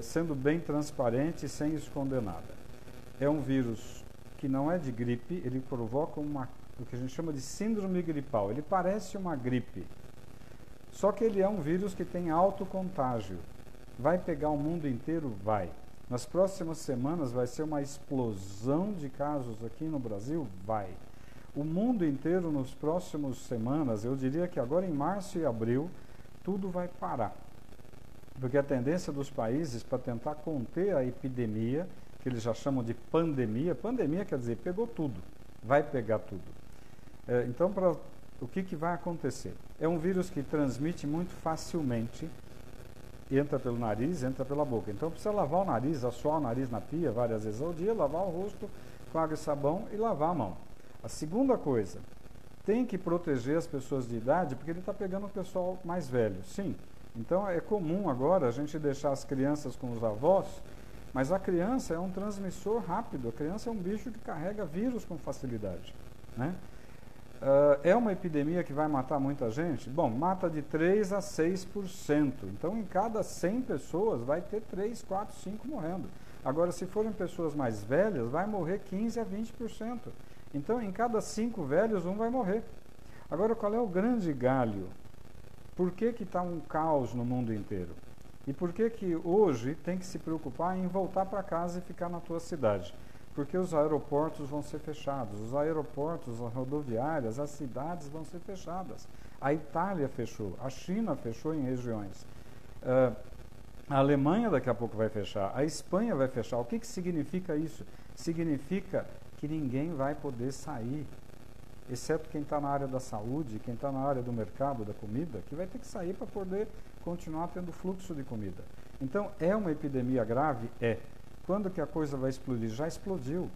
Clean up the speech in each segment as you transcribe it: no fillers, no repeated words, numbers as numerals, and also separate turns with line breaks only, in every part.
sendo bem transparente e sem esconder nada. É um vírus que não é de gripe, ele provoca o que a gente chama de síndrome gripal. Ele parece uma gripe, só que ele é um vírus que tem alto contágio. Vai pegar o mundo inteiro? Vai. Nas próximas semanas vai ser uma explosão de casos aqui no Brasil? Vai. O mundo inteiro nas próximas semanas, eu diria que agora em março e abril, tudo vai parar. Porque a tendência dos países para tentar conter a epidemia, que eles já chamam de pandemia, pandemia quer dizer, pegou tudo, vai pegar tudo. Então, o que vai acontecer? É um vírus que transmite muito facilmente, entra pelo nariz, entra pela boca. Então, precisa lavar o nariz, assoar o nariz na pia várias vezes ao dia, lavar o rosto com água e sabão e lavar a mão. A segunda coisa, tem que proteger as pessoas de idade, porque ele está pegando o pessoal mais velho, sim. Então, é comum agora a gente deixar as crianças com os avós, mas a criança é um transmissor rápido, a criança é um bicho que carrega vírus com facilidade, né? É uma epidemia que vai matar muita gente? Bom, mata de 3 a 6%. Então, em cada 100 pessoas, vai ter 3, 4, 5 morrendo. Agora, se forem pessoas mais velhas, vai morrer 15 a 20%. Então, em cada 5 velhos, um vai morrer. Agora, qual é o grande galho? Por que está um caos no mundo inteiro? E por que hoje tem que se preocupar em voltar para casa e ficar na tua cidade? Porque os aeroportos vão ser fechados, os aeroportos, as rodoviárias, as cidades vão ser fechadas. A Itália fechou, a China fechou em regiões. A Alemanha daqui a pouco vai fechar, a Espanha vai fechar. O que significa isso? Significa que ninguém vai poder sair, exceto quem está na área da saúde, quem está na área do mercado, da comida, que vai ter que sair para poder continuar tendo fluxo de comida. Então, é uma epidemia grave? É. Quando que a coisa vai explodir? Já explodiu.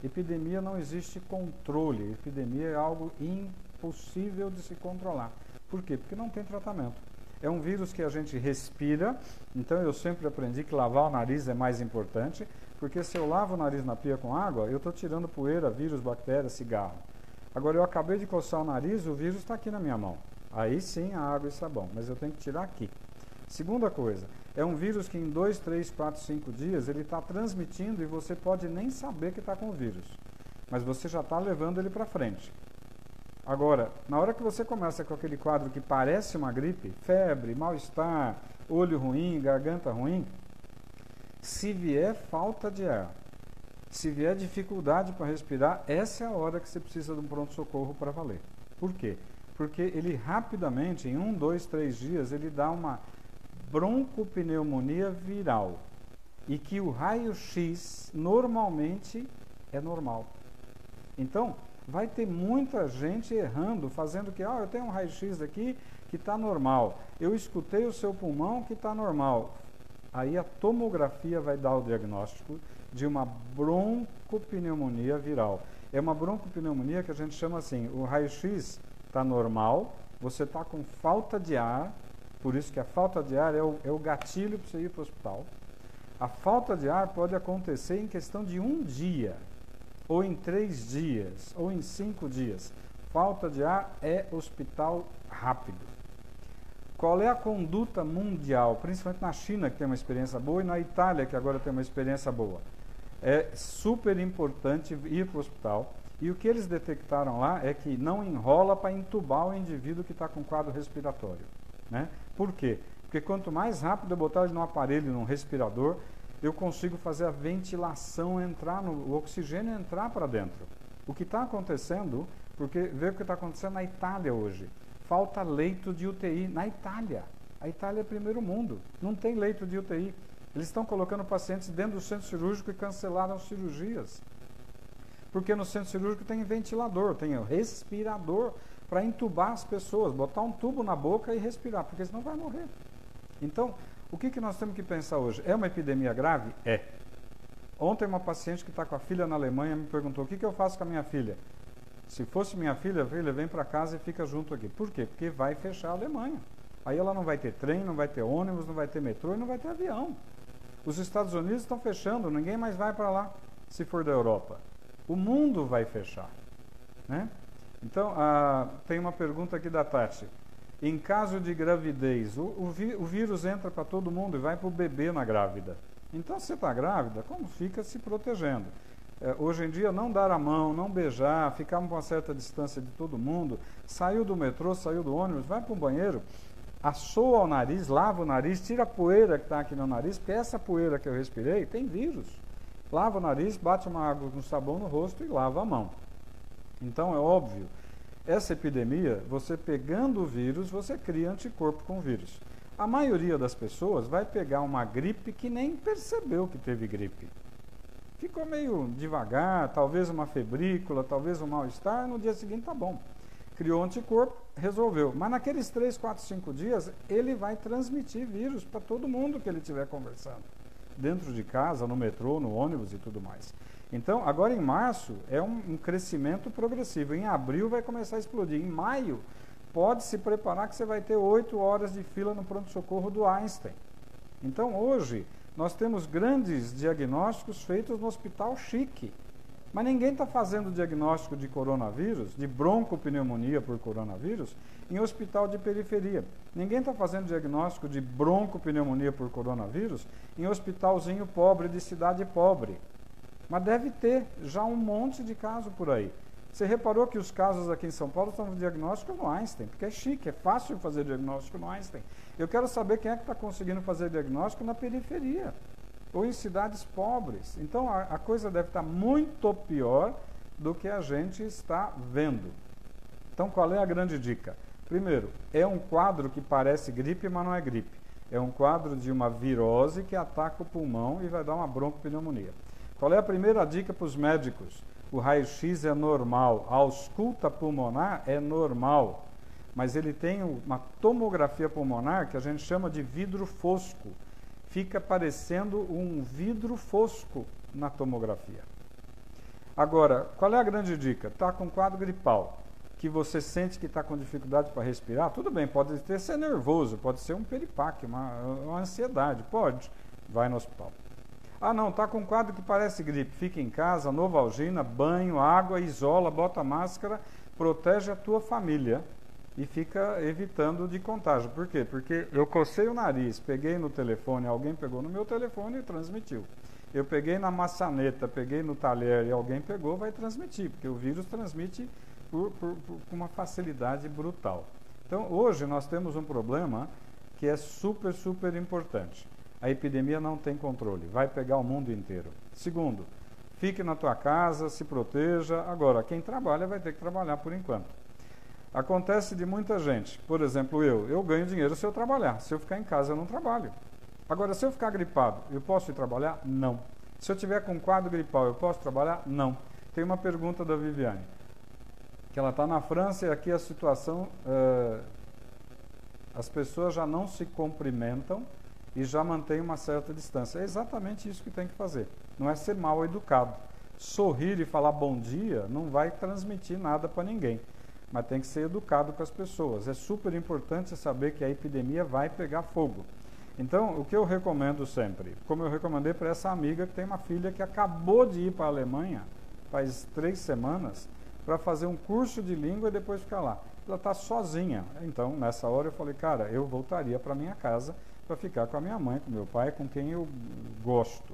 Epidemia não existe controle. Epidemia é algo impossível de se controlar. Por quê? Porque não tem tratamento. É um vírus que a gente respira, então eu sempre aprendi que lavar o nariz é mais importante, porque se eu lavo o nariz na pia com água, eu estou tirando poeira, vírus, bactéria, cigarro. Agora, eu acabei de coçar o nariz, o vírus está aqui na minha mão. Aí sim, a água e sabão, mas eu tenho que tirar aqui. Segunda coisa, é um vírus que em 2, 3, 4, 5 dias ele está transmitindo e você pode nem saber que está com o vírus, mas você já está levando ele para frente. Agora, na hora que você começa com aquele quadro que parece uma gripe, febre, mal-estar, olho ruim, garganta ruim, se vier falta de ar, se vier dificuldade para respirar, essa é a hora que você precisa de um pronto-socorro para valer. Por quê? Porque ele rapidamente, em 1, 2, 3 dias, ele dá uma broncopneumonia viral e que o raio-x normalmente é normal. Então, vai ter muita gente errando, fazendo que, eu tenho um raio-x aqui que está normal, eu escutei o seu pulmão que está normal. Aí a tomografia vai dar o diagnóstico de uma broncopneumonia viral. É uma broncopneumonia que a gente chama assim, o raio-x está normal, você está com falta de ar, por isso que a falta de ar é o gatilho para você ir para o hospital. A falta de ar pode acontecer em questão de 1 dia, ou em 3 dias, ou em 5 dias. Falta de ar é hospital rápido. Qual é a conduta mundial, principalmente na China, que tem uma experiência boa, e na Itália, que agora tem uma experiência boa? É super importante ir para o hospital. E o que eles detectaram lá é que não enrola para entubar o indivíduo que está com quadro respiratório, né? Por quê? Porque quanto mais rápido eu botar ele num aparelho, num respirador, eu consigo fazer a ventilação entrar, o oxigênio entrar para dentro. O que está acontecendo, porque vê o que está acontecendo na Itália hoje. Falta leito de UTI na Itália. A Itália é primeiro mundo, não tem leito de UTI. Eles estão colocando pacientes dentro do centro cirúrgico e cancelaram cirurgias. Porque no centro cirúrgico tem ventilador, tem o respirador para entubar as pessoas, botar um tubo na boca e respirar, porque senão vai morrer. Então, o que nós temos que pensar hoje? É uma epidemia grave? É. Ontem uma paciente que está com a filha na Alemanha me perguntou, o que eu faço com a minha filha? Se fosse minha filha, vem para casa e fica junto aqui. Por quê? Porque vai fechar a Alemanha. Aí ela não vai ter trem, não vai ter ônibus, não vai ter metrô e não vai ter avião. Os Estados Unidos estão fechando, ninguém mais vai para lá, se for da Europa. O mundo vai fechar, né? Então, tem uma pergunta aqui da Tati. Em caso de gravidez, o vírus entra para todo mundo e vai para o bebê na grávida. Então, se você está grávida, como fica se protegendo? Hoje em dia, não dar a mão, não beijar, ficar uma certa distância de todo mundo, saiu do metrô, saiu do ônibus, vai para o banheiro, assoa o nariz, lava o nariz, tira a poeira que está aqui no nariz, porque essa poeira que eu respirei tem vírus. Lava o nariz, bate uma água com sabão no rosto e lava a mão. Então, é óbvio, essa epidemia, você pegando o vírus, você cria anticorpo com o vírus. A maioria das pessoas vai pegar uma gripe que nem percebeu que teve gripe. Ficou meio devagar, talvez uma febrícula, talvez um mal-estar, no dia seguinte tá bom. Criou anticorpo, resolveu. Mas naqueles 3, 4, 5 dias, ele vai transmitir vírus para todo mundo que ele estiver conversando. Dentro de casa, no metrô, no ônibus e tudo mais. Então, agora em março, é um crescimento progressivo. Em abril vai começar a explodir. Em maio, pode se preparar que você vai ter 8 horas de fila no pronto-socorro do Einstein. Então, hoje, nós temos grandes diagnósticos feitos no hospital chique. Mas ninguém está fazendo diagnóstico de coronavírus, de broncopneumonia por coronavírus, em hospital de periferia. Ninguém está fazendo diagnóstico de broncopneumonia por coronavírus em hospitalzinho pobre, de cidade pobre. Mas deve ter já um monte de casos por aí. Você reparou que os casos aqui em São Paulo estão no diagnóstico no Einstein, porque é chique, é fácil fazer diagnóstico no Einstein. Eu quero saber quem é que está conseguindo fazer diagnóstico na periferia, ou em cidades pobres. Então, a coisa deve estar muito pior do que a gente está vendo. Então, qual é a grande dica? Primeiro, é um quadro que parece gripe, mas não é gripe. É um quadro de uma virose que ataca o pulmão e vai dar uma broncopneumonia. Qual é a primeira dica para os médicos? O raio-x é normal, a ausculta pulmonar é normal, mas ele tem uma tomografia pulmonar que a gente chama de vidro fosco. Fica parecendo um vidro fosco na tomografia. Agora, qual é a grande dica? Está com quadro gripal, que você sente que está com dificuldade para respirar, tudo bem, pode ser nervoso, pode ser um piripaque, uma ansiedade, pode, vai no hospital. Ah, não, está com um quadro que parece gripe, fica em casa, Novalgina, banho, água, isola, bota máscara, protege a tua família e fica evitando de contágio. Por quê? Porque eu cocei o nariz, peguei no telefone, alguém pegou no meu telefone e transmitiu. Eu peguei na maçaneta, peguei no talher e alguém pegou, vai transmitir, porque o vírus transmite com uma facilidade brutal. Então, hoje nós temos um problema que é super, super importante. A epidemia não tem controle, vai pegar o mundo inteiro. Segundo, fique na tua casa, se proteja. Agora, quem trabalha vai ter que trabalhar por enquanto. Acontece de muita gente, por exemplo, eu ganho dinheiro se eu trabalhar. Se eu ficar em casa, eu não trabalho. Agora, se eu ficar gripado, eu posso ir trabalhar? Não. Se eu tiver com quadro gripal, eu posso trabalhar? Não. Tem uma pergunta da Viviane, que ela está na França e aqui a situação, as pessoas já não se cumprimentam e já mantém uma certa distância. É exatamente isso que tem que fazer. Não é ser mal educado. Sorrir e falar bom dia não vai transmitir nada para ninguém. Mas tem que ser educado com as pessoas. É super importante saber que a epidemia vai pegar fogo. Então, o que eu recomendo sempre, como eu recomendei para essa amiga que tem uma filha que acabou de ir para a Alemanha, faz 3 semanas, para fazer um curso de língua e depois ficar lá. Ela está sozinha. Então, nessa hora eu falei, cara, eu voltaria para minha casa para ficar com a minha mãe, com meu pai, com quem eu gosto.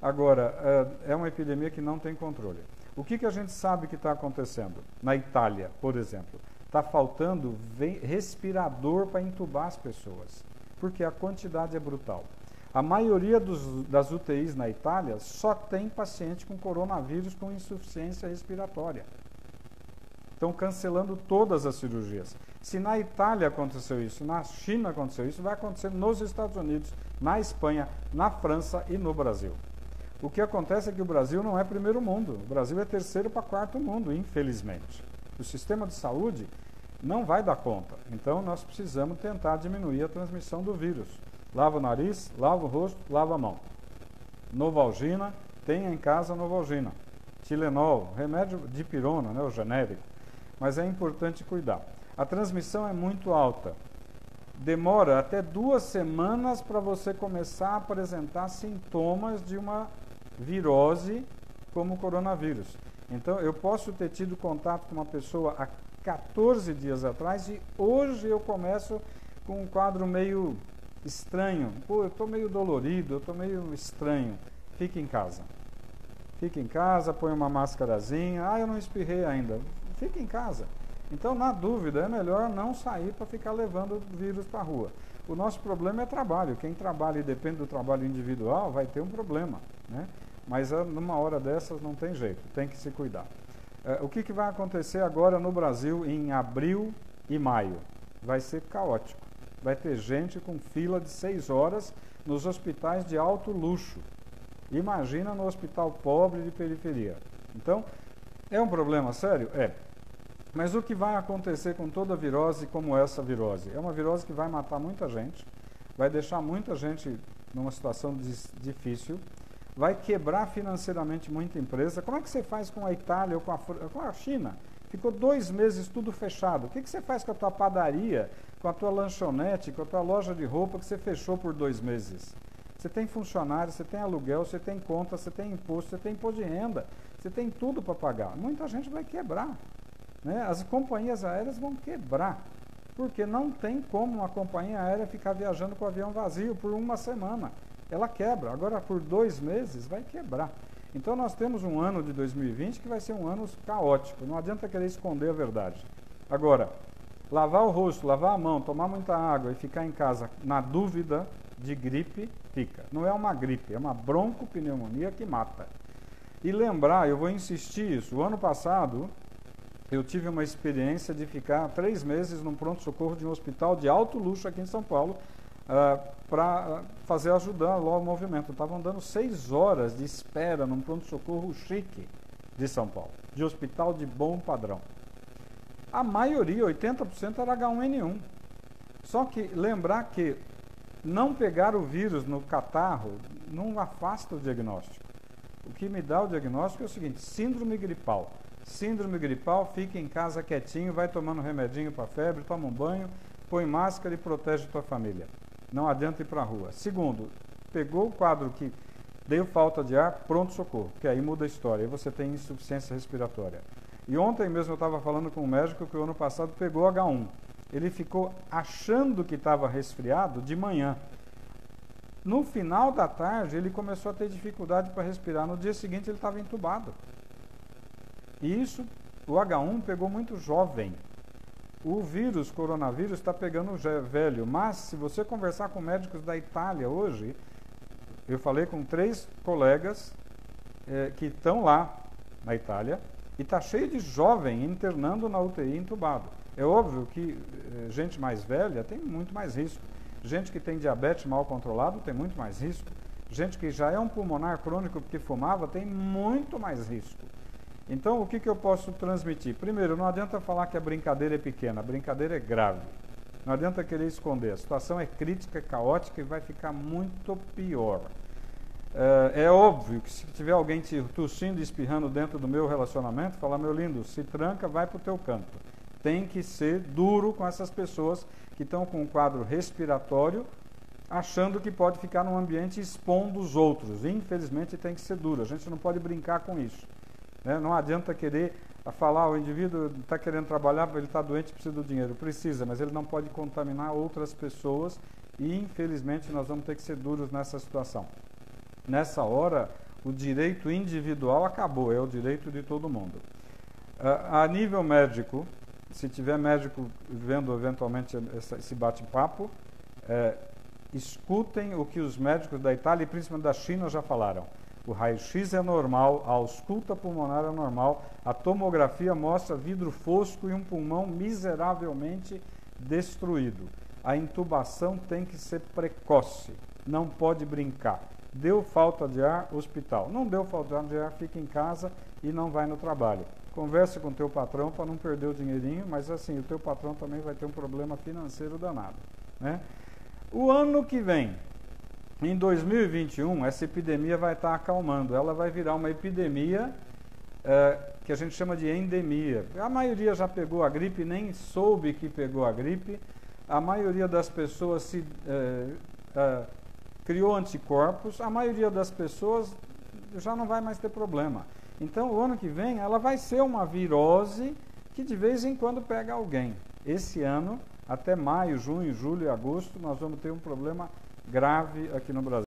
Agora, é uma epidemia que não tem controle. O que a gente sabe que está acontecendo? Na Itália, por exemplo, está faltando respirador para entubar as pessoas, porque a quantidade é brutal. A maioria das UTIs na Itália só tem paciente com coronavírus com insuficiência respiratória. Estão cancelando todas as cirurgias. Se na Itália aconteceu isso, na China aconteceu isso, vai acontecer nos Estados Unidos, na Espanha, na França e no Brasil. O que acontece é que o Brasil não é primeiro mundo, o Brasil é terceiro para quarto mundo, infelizmente. O sistema de saúde não vai dar conta, então nós precisamos tentar diminuir a transmissão do vírus. Lava o nariz, lava o rosto, lava a mão. Novalgina, tenha em casa Novalgina. Tilenol, remédio de pirona, né, o genérico. Mas é importante cuidar. A transmissão é muito alta. Demora até 2 semanas para você começar a apresentar sintomas de uma virose como o coronavírus. Então, eu posso ter tido contato com uma pessoa há 14 dias atrás e hoje eu começo com um quadro meio estranho. Pô, eu estou meio dolorido, eu estou meio estranho. Fique em casa. Fique em casa, põe uma máscarazinha. Ah, eu não espirrei ainda. Fique em casa. Então, na dúvida, é melhor não sair para ficar levando o vírus para a rua. O nosso problema é trabalho. Quem trabalha e depende do trabalho individual vai ter um problema, né? Mas numa hora dessas não tem jeito, tem que se cuidar. O que vai acontecer agora no Brasil em abril e maio? Vai ser caótico. Vai ter gente com fila de 6 horas nos hospitais de alto luxo. Imagina no hospital pobre de periferia. Então, é um problema sério? É. Mas o que vai acontecer com toda virose como essa virose? É uma virose que vai matar muita gente, vai deixar muita gente numa situação difícil, vai quebrar financeiramente muita empresa. Como é que você faz com a Itália ou com a China? Ficou 2 meses tudo fechado. O que você faz com a tua padaria, com a tua lanchonete, com a tua loja de roupa que você fechou por 2 meses? Você tem funcionário, você tem aluguel, você tem conta, você tem imposto, você tem imposto de renda, você tem tudo para pagar. Muita gente vai quebrar, né? As companhias aéreas vão quebrar, porque não tem como uma companhia aérea ficar viajando com o avião vazio por 1 semana. Ela quebra. Agora, por 2 meses, vai quebrar. Então, nós temos um ano de 2020 que vai ser um ano caótico. Não adianta querer esconder a verdade. Agora, lavar o rosto, lavar a mão, tomar muita água e ficar em casa na dúvida de gripe, fica. Não é uma gripe, é uma broncopneumonia que mata. E lembrar, eu vou insistir isso, o ano passado eu tive uma experiência de ficar 3 meses num pronto-socorro de um hospital de alto luxo aqui em São Paulo, para ajudar lá o movimento. Estavam dando 6 horas de espera num pronto-socorro chique de São Paulo, de hospital de bom padrão. A maioria, 80%, era H1N1. Só que lembrar que não pegar o vírus no catarro não afasta o diagnóstico. O que me dá o diagnóstico é o seguinte: síndrome gripal. Síndrome gripal, fica em casa quietinho, vai tomando remedinho para febre, toma um banho, põe máscara e protege tua família. Não adianta ir para a rua. Segundo, pegou o quadro que deu falta de ar, pronto-socorro, que aí muda a história, aí você tem insuficiência respiratória. E ontem mesmo eu estava falando com um médico que o ano passado pegou H1. Ele ficou achando que estava resfriado de manhã. No final da tarde, ele começou a ter dificuldade para respirar. No dia seguinte, ele estava entubado. E isso, o H1 pegou muito jovem. O vírus, coronavírus, está pegando velho. Mas, se você conversar com médicos da Itália hoje, eu falei com 3 colegas que estão lá na Itália, e está cheio de jovem internando na UTI entubado. É óbvio que gente mais velha tem muito mais risco. Gente que tem diabetes mal controlado tem muito mais risco. Gente que já é um pulmonar crônico porque fumava tem muito mais risco. Então, o que eu posso transmitir? Primeiro, não adianta falar que a brincadeira é pequena, a brincadeira é grave. Não adianta querer esconder. A situação é crítica, é caótica e vai ficar muito pior. É óbvio que se tiver alguém te tossindo e espirrando dentro do meu relacionamento, falar: meu lindo, se tranca, vai para o teu canto. Tem que ser duro com essas pessoas que estão com um quadro respiratório, achando que pode ficar num ambiente expondo os outros. Infelizmente, tem que ser duro. A gente não pode brincar com isso, né? Não adianta querer falar: o indivíduo está querendo trabalhar, ele está doente, precisa do dinheiro. Precisa, mas ele não pode contaminar outras pessoas e, infelizmente, nós vamos ter que ser duros nessa situação. Nessa hora, o direito individual acabou, é o direito de todo mundo. A nível médico, se tiver médico vendo eventualmente esse bate-papo, escutem o que os médicos da Itália e principalmente da China já falaram. O raio-x é normal, a ausculta pulmonar é normal, a tomografia mostra vidro fosco e um pulmão miseravelmente destruído. A intubação tem que ser precoce, não pode brincar. Deu falta de ar, hospital. Não deu falta de ar, fica em casa e não vai no trabalho. Converse com o teu patrão para não perder o dinheirinho, mas assim, o teu patrão também vai ter um problema financeiro danado, né? O ano que vem, em 2021, essa epidemia vai estar acalmando. Ela vai virar uma epidemia que a gente chama de endemia. A maioria já pegou a gripe, nem soube que pegou a gripe. A maioria das pessoas criou anticorpos. A maioria das pessoas já não vai mais ter problema. Então, o ano que vem, ela vai ser uma virose que de vez em quando pega alguém. Esse ano, até maio, junho, julho e agosto, nós vamos ter um problema grave aqui no Brasil.